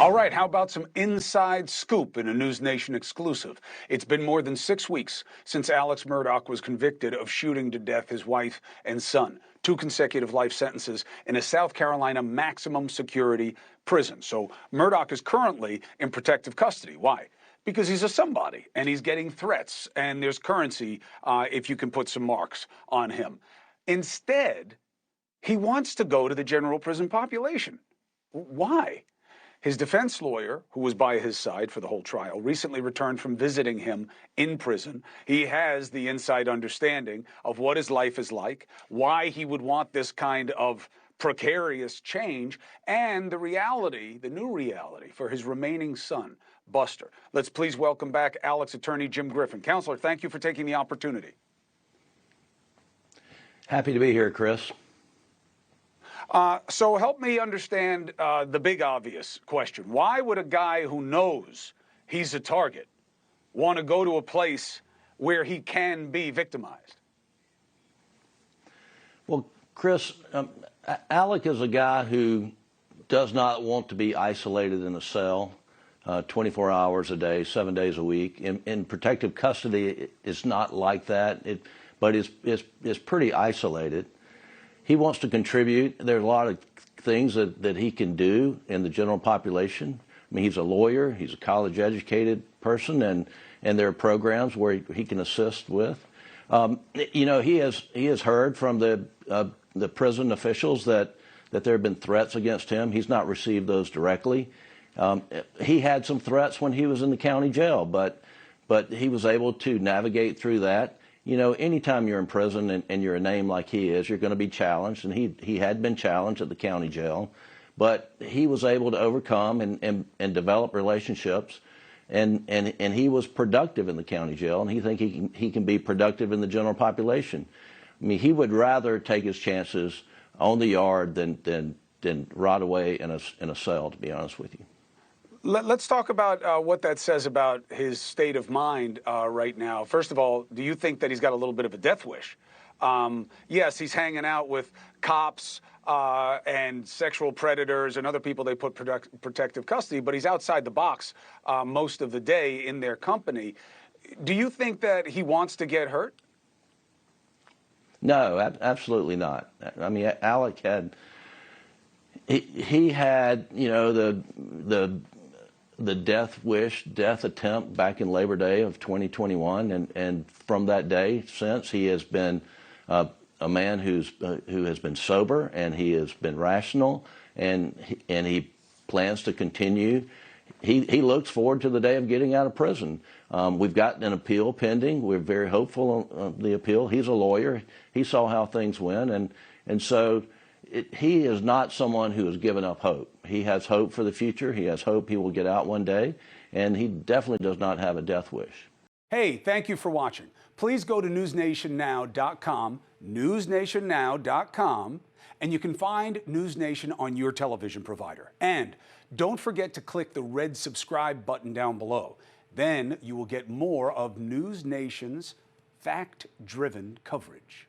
All right, how about some inside scoop in a NewsNation exclusive? It's been more than 6 weeks since Alex Murdaugh was convicted of shooting to death his wife and son. 2 consecutive life sentences in a South Carolina maximum security prison. So Murdaugh is currently in protective custody. Why? Because he's a somebody and he's getting threats and there's currency if you can put some marks on him. Instead, he wants to go to the general prison population. Why? His defense lawyer, who was by his side for the whole trial, recently returned from visiting him in prison. He has the inside understanding of what his life is like, why he would want this kind of precarious change, and the reality, the new reality for his remaining son, Buster. Let's please welcome back Alex attorney Jim Griffin. Counselor, thank you for taking the opportunity. Happy to be here, Chris. So help me understand the big obvious question. Why would a guy who knows he's a target want to go to a place where he can be victimized? Well, Chris, Alec is a guy who does not want to be isolated in a cell 24 hours a day, 7 days a week. In protective custody, it's not like that, but it's pretty isolated. He wants to contribute. There are a lot of things that he can do in the general population. I mean, he's a lawyer, he's a college-educated person, and there are programs where he can assist with. You know, he has heard from the prison officials that there have been threats against him. He's not received those directly. He had some threats when he was in the county jail, but he was able to navigate through that. You know, anytime you're in prison and you're a name like he is, you're going to be challenged, and he had been challenged at the county jail, but he was able to overcome and develop relationships, and he was productive in the county jail, and he think he can be productive in the general population. I mean, he would rather take his chances on the yard than rot away in a cell, to be honest with you. Let's talk about what that says about his state of mind right now. First of all, do you think that he's got a little bit of a death wish? Yes, he's hanging out with cops and sexual predators and other people they put protective custody, but he's outside the box most of the day in their company. Do you think that he wants to get hurt? No, absolutely not. I mean, Alec had, he had, you know, the death attempt back in Labor Day of 2021, and from that day since, he has been a man who has been sober, and he has been rational, and he plans to continue. He looks forward to the day of getting out of prison. We've got an appeal pending. We're very hopeful of the appeal. He's a lawyer. He saw how things went, and so he is not someone who has given up hope. He has hope for the future. He has hope he will get out one day, and he definitely does not have a death wish. Hey, thank you for watching. Please go to newsnationnow.com, newsnationnow.com, and you can find NewsNation on your television provider. And don't forget to click the red subscribe button down below. Then you will get more of NewsNation's fact-driven coverage.